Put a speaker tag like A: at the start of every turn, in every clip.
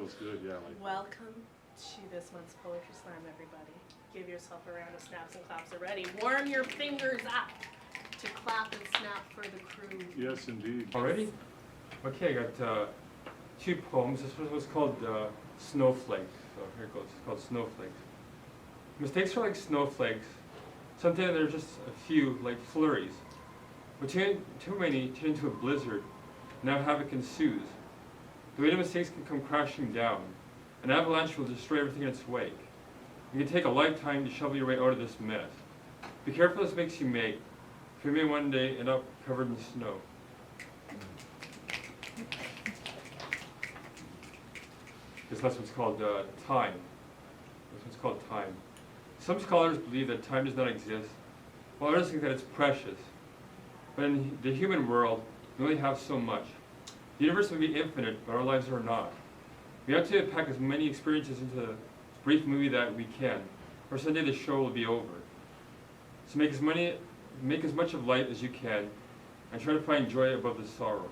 A: feels good, yeah. Like,
B: Welcome to this month's Poetry Slam, everybody. Give yourself a round of snaps and claps already. Warm your fingers up to clap and snap for the crew.
A: yes, indeed.
C: Already? Okay, I got 2 poems. This one was called Snowflakes. So here it goes. It's called Snowflakes. Mistakes are like snowflakes. Sometimes there's just a few, like flurries. But too many turn into a blizzard. Now havoc ensues. The weight of mistakes can come crashing down. An avalanche will destroy everything in its wake. It can take a lifetime to shovel your way out of this mess. Be careful as makes you make, for you may one day end up covered in snow. This last one's called Time. This one's called Time. Some scholars believe that time does not exist, while others think that it's precious. But in the human world, we only have so much. The universe may be infinite, but our lives are not. We have to pack as many experiences into the brief movie that we can, or someday the show will be over. So make as much of life as you can, and try to find joy above the sorrow.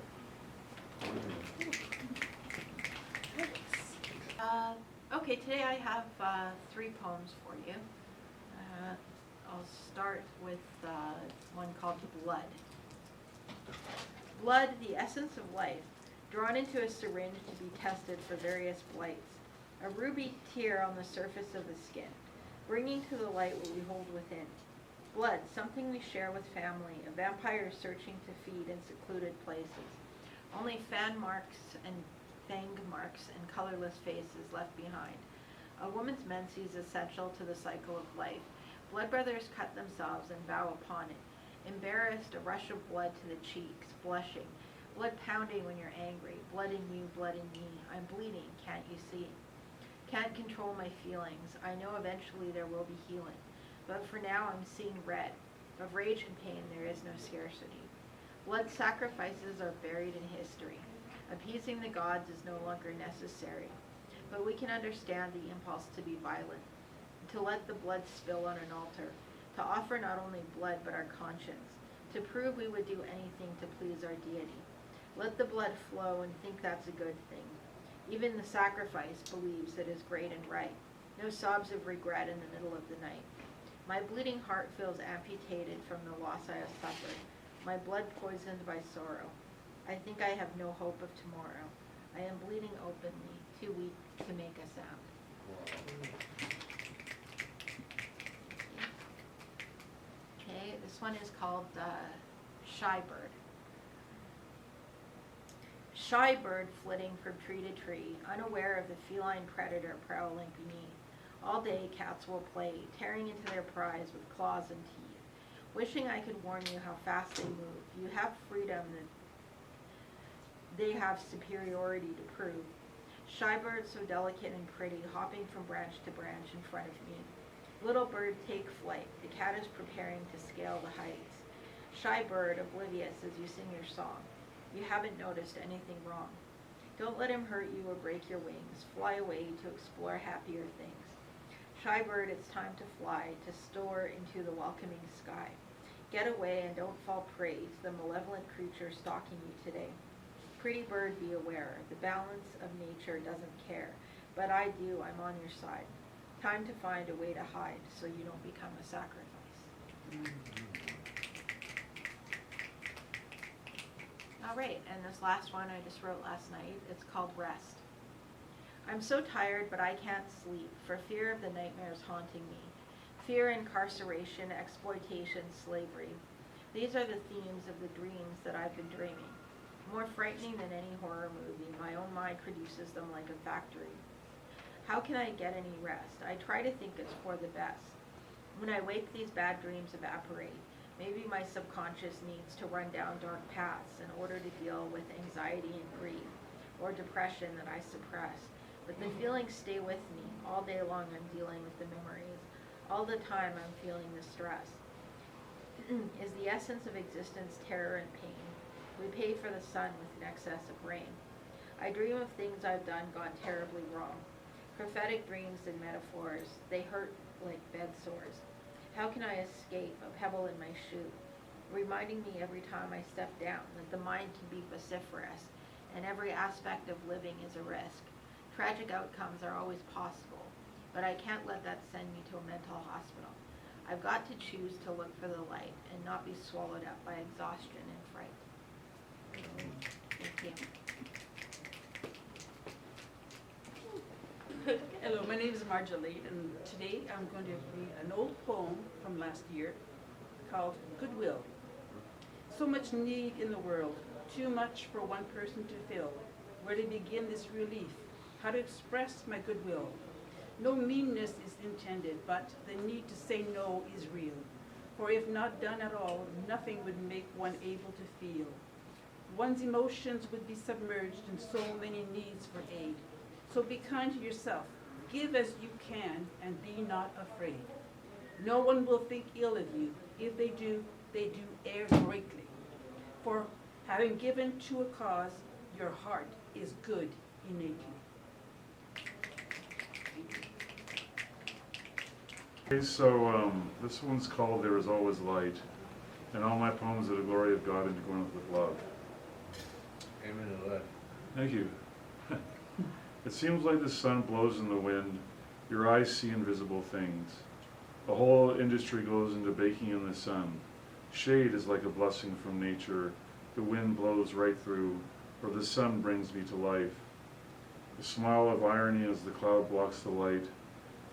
D: Okay, today I have 3 poems for you. I'll start with one called Blood. Blood, the essence of life, drawn into a syringe to be tested for various blights. A ruby tear on the surface of the skin, bringing to the light what we hold within. Blood, something we share with family, a vampire searching to feed in secluded places. Only fan marks and fang marks and colorless faces left behind. A woman's menses essential to the cycle of life. Blood brothers cut themselves and vow upon it. Embarrassed, a rush of blood to the cheeks, blushing. Blood pounding when you're angry. Blood in you, blood in me. I'm bleeding, can't you see? Can't control my feelings. I know eventually there will be healing. But for now I'm seeing red. Of rage and pain there is no scarcity. Blood sacrifices are buried in history. Appeasing the gods is no longer necessary. But we can understand the impulse to be violent, to let the blood spill on an altar, to offer not only blood but our conscience, to prove we would do anything to please our deity. Let the blood flow and think that's a good thing. Even the sacrifice believes it is great and right. No sobs of regret in the middle of the night. My bleeding heart feels amputated from the loss I have suffered, my blood poisoned by sorrow. I think I have no hope of tomorrow. I am bleeding openly, too weak to make a sound. Okay, this one is called Shy Bird. Shy bird flitting from tree to tree, unaware of the feline predator prowling beneath. All day cats will play, tearing into their prize with claws and teeth. Wishing I could warn you how fast they move. You have freedom that they have superiority to prove. Shy bird so delicate and pretty, hopping from branch to branch in front of me. Little bird, take flight. The cat is preparing to scale the heights. Shy bird, oblivious as you sing your song. You haven't noticed anything wrong. Don't let him hurt you or break your wings. Fly away to explore happier things. Shy bird, it's time to fly, to soar into the welcoming sky. Get away and don't fall prey to the malevolent creature stalking you today. Pretty bird, be aware. The balance of nature doesn't care. But I do, I'm on your side. Time to find a way to hide so you don't become a sacrifice. All right, and this last one I just wrote last night, it's called Rest. I'm so tired, but I can't sleep for fear of the nightmares haunting me. Fear, incarceration, exploitation, slavery. These are the themes of the dreams that I've been dreaming. More frightening than any horror movie, my own mind produces them like a factory. How can I get any rest? I try to think it's for the best. When I wake, these bad dreams evaporate. Maybe my subconscious needs to run down dark paths in order to deal with anxiety and grief, or depression that I suppress. But the feelings stay with me. All day long I'm dealing with the memories. All the time I'm feeling the stress. Is the essence of existence terror and pain? We pay for the sun with an excess of rain. I dream of things I've done gone terribly wrong. Prophetic dreams and metaphors, they hurt like bed sores. How can I escape a pebble in my shoe, reminding me every time I step down that the mind can be vociferous and every aspect of living is a risk. Tragic outcomes are always possible, but I can't let that send me to a mental hospital. I've got to choose to look for the light and not be swallowed up by exhaustion and fright. Thank you.
A: Hello, my name is Marjorie, and today I'm going to read an old poem from last year called Goodwill. So much need in the world, too much for one person to fill. Where to begin this relief? How to express my goodwill? No meanness is intended, but the need to say no is real. For if not done at all, nothing would make one able to feel. One's emotions would be submerged in so many needs for aid. So be kind to yourself, give as you can, and be not afraid. No one will think ill of you. If they do err greatly. For having given to a cause, your heart is good innately.
E: Okay, so this one's called There Is Always Light, and all my poems are the glory of God and going with love.
F: Amen to that.
E: Thank you. It seems like the sun blows in the wind, your eyes see invisible things. The whole industry goes into baking in the sun. Shade is like a blessing from nature, the wind blows right through, or the sun brings me to life. The smile of irony as the cloud blocks the light.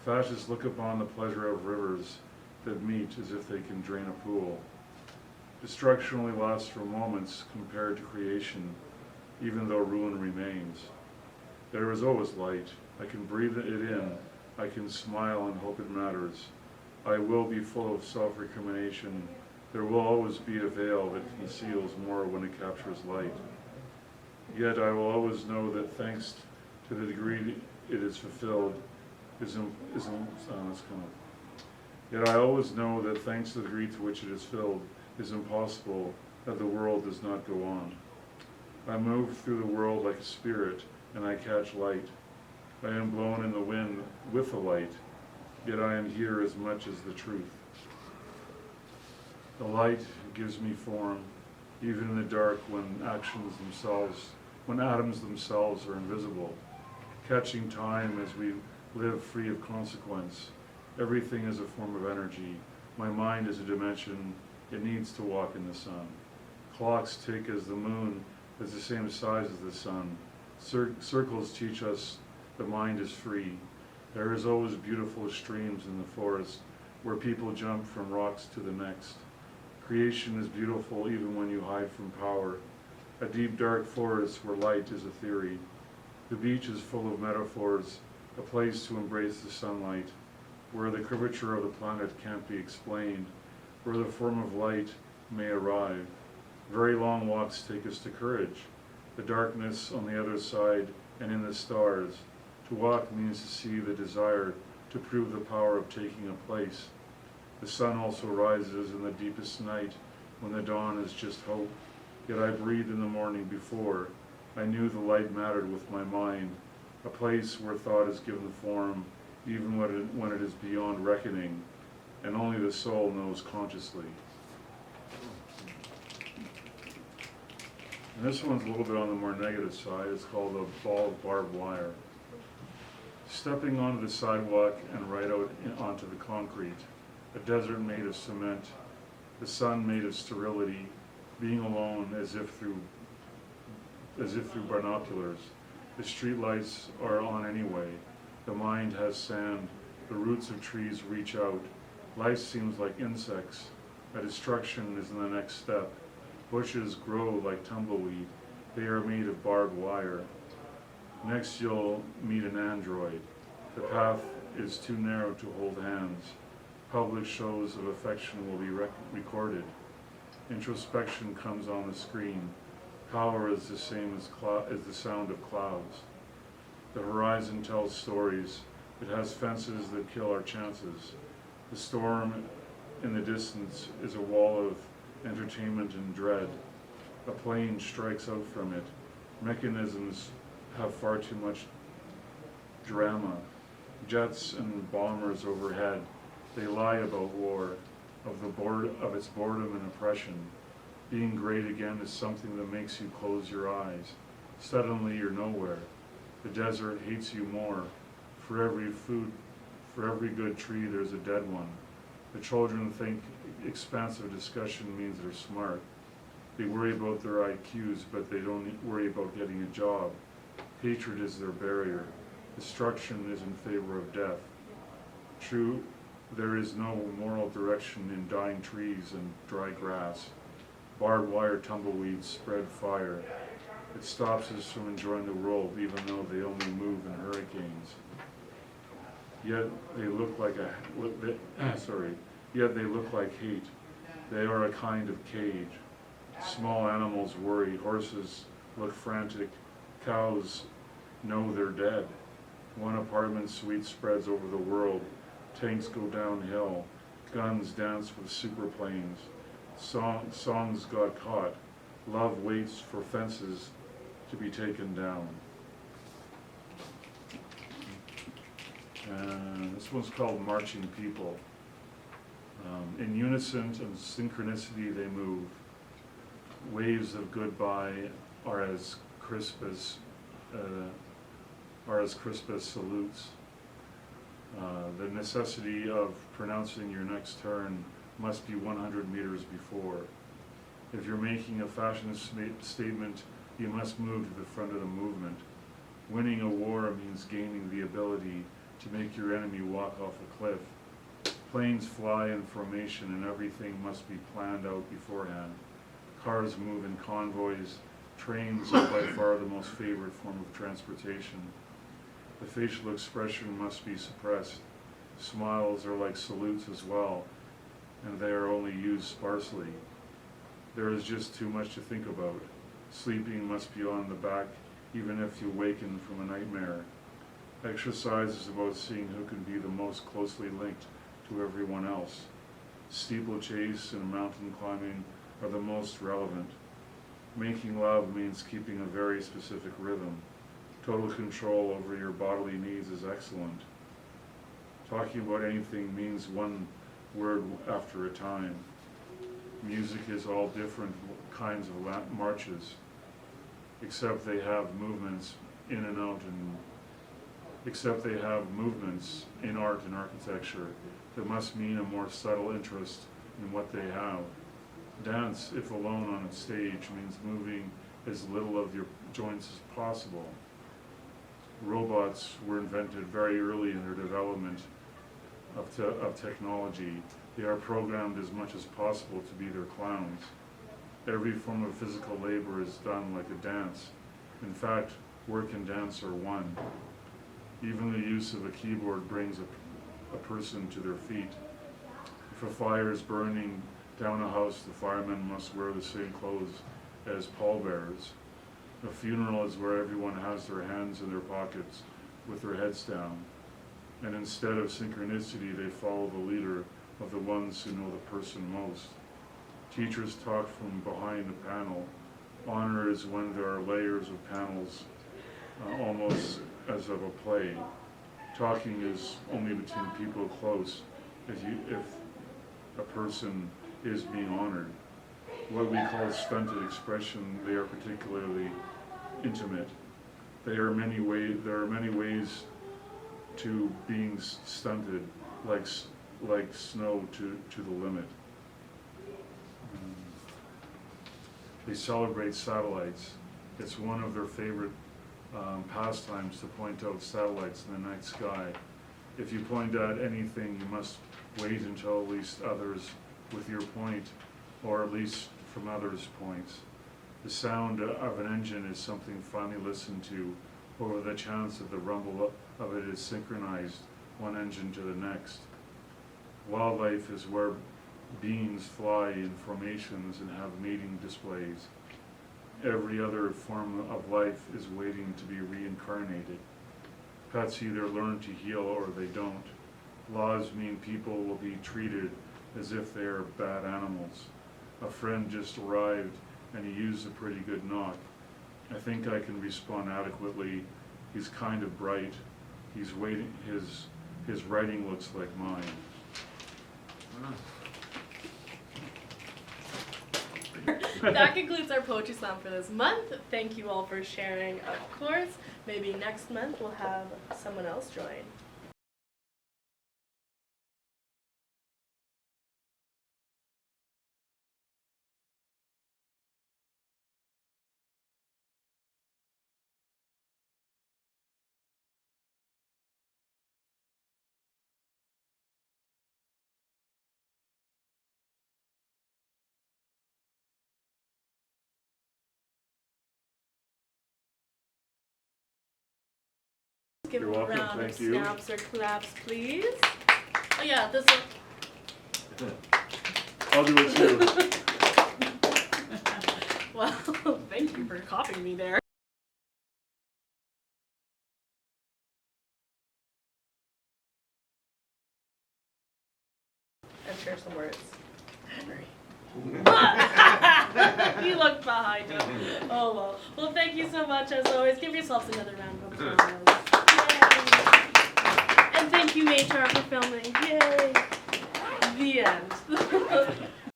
E: Fascists look upon the pleasure of rivers that meet as if they can drain a pool. Destruction only lasts for moments compared to creation, even though ruin remains. There is always light. I can breathe it in. I can smile and hope it matters. I will be full of self-recrimination. There will always be a veil that conceals more when it captures light. Yet I will always know that thanks to the degree it is fulfilled, Yet I always know that thanks to the degree to which it is filled, is impossible that the world does not go on. I move through the world like a spirit, and I catch light. I am blown in the wind with the light, yet I am here as much as the truth. The light gives me form, even in the dark when atoms themselves are invisible, catching time as we live free of consequence. Everything is a form of energy. My mind is a dimension. It needs to walk in the sun. Clocks tick as the moon is the same size as the sun. Circles teach us the mind is free. There is always beautiful streams in the forest where people jump from rocks to the next. Creation is beautiful even when you hide from power. A deep dark forest where light is a theory. The beach is full of metaphors, a place to embrace the sunlight, where the curvature of the planet can't be explained, where the form of light may arrive. Very long walks take us to courage. The darkness on the other side and in the stars. To walk means to see the desire to prove the power of taking a place. The sun also rises in the deepest night when the dawn is just hope. Yet I breathed in the morning before. I knew the light mattered with my mind, a place where thought is given form, even when it is beyond reckoning, and only the soul knows consciously. And this one's a little bit on the more negative side. It's called A Ball of Barbed Wire. Stepping onto the sidewalk and right out onto the concrete, a desert made of cement, the sun made of sterility, being alone as if through binoculars. The street lights are on anyway. The mind has sand. The roots of trees reach out. Life seems like insects. A destruction is in the next step. Bushes grow like tumbleweed. They are made of barbed wire. Next you'll meet an android. The path is too narrow to hold hands. Public shows of affection will be recorded. Introspection comes on the screen. Power is the same as the sound of clouds. The horizon tells stories. It has fences that kill our chances. The storm in the distance is a wall of entertainment and dread. A plane strikes out from it. Mechanisms have far too much drama. Jets and bombers overhead. They lie about war, of its boredom and oppression. Being great again is something that makes you close your eyes. Suddenly you're nowhere. The desert hates you more. For every good tree, there's a dead one. The children think expansive discussion means they're smart. They worry about their IQs, but they don't worry about getting a job. Hatred is their barrier. Destruction is in favor of death. True, there is no moral direction in dying trees and dry grass. Barbed wire tumbleweeds spread fire. It stops us from enjoying the world, even though they only move in hurricanes. Yet they look like Yet they look like hate. They are a kind of cage. Small animals worry. Horses look frantic. Cows know they're dead. One apartment suite spreads over the world. Tanks go downhill. Guns dance with superplanes. Songs got caught. Love waits for fences to be taken down. And this one's called Marching People. In unison and synchronicity they move. Waves of goodbye are as crisp as salutes. The necessity of pronouncing your next turn must be 100 meters before. If you're making a fashion statement, you must move to the front of the movement. Winning a war means gaining the ability to make your enemy walk off a cliff. Planes fly in formation and everything must be planned out beforehand. Cars move in convoys. Trains are by far the most favored form of transportation. The facial expression must be suppressed. Smiles are like salutes as well, and they are only used sparsely. There is just too much to think about. Sleeping must be on the back, even if you waken from a nightmare. Exercise is about seeing who can be the most closely linked to everyone else. Steeplechase and mountain climbing are the most relevant. Making love means keeping a very specific rhythm. Total control over your bodily needs is excellent. Talking about anything means one word after a time. Music is all different kinds of marches, except they have movements in and out, except they have movements in art and architecture that must mean a more subtle interest in what they have. Dance, if alone on a stage, means moving as little of your joints as possible. Robots were invented very early in their development of technology. They are programmed as much as possible to be their clowns. Every form of physical labor is done like a dance. In fact, work and dance are one. Even the use of a keyboard brings a person to their feet. If a fire is burning down a house, the firemen must wear the same clothes as pallbearers. A funeral is where everyone has their hands in their pockets with their heads down. And instead of synchronicity, they follow the leader of the ones who know the person most. Teachers talk from behind the panel. Honor is when there are layers of panels, almost as of a play. Talking is only between people close if a person is being honored. What we call stunted expression, they are particularly intimate. There are many ways to being stunted, like snow to the limit. They celebrate satellites. It's one of their favorite pastimes to point out satellites in the night sky. If you point at anything, you must wait until at least others with your point, or at least from others' points. The sound of an engine is something finally listened to over the chance that the rumble of it is synchronized, one engine to the next. Wildlife is where beings fly in formations and have mating displays. Every other form of life is waiting to be reincarnated. Pets either learn to heal or they don't. Laws mean people will be treated as if they are bad animals. A friend just arrived and he used a pretty good knock. I think I can respond adequately. He's kind of bright. He's waiting. His writing looks like mine.
B: That concludes our poetry slam for this month. Thank you all for sharing, of course. Maybe next month we'll have someone else join. Give
E: You're
B: them a
E: welcome,
B: round of
E: thank you.
B: snaps or claps, please. Oh yeah, this one.
E: I'll do it too.
B: Well, thank you for copying me there. And share some words. Henry. You look behind him. Oh well. Well, thank you so much as always. Give yourselves another round of applause. Yay. And thank you, HR, for filming. Yay. The end.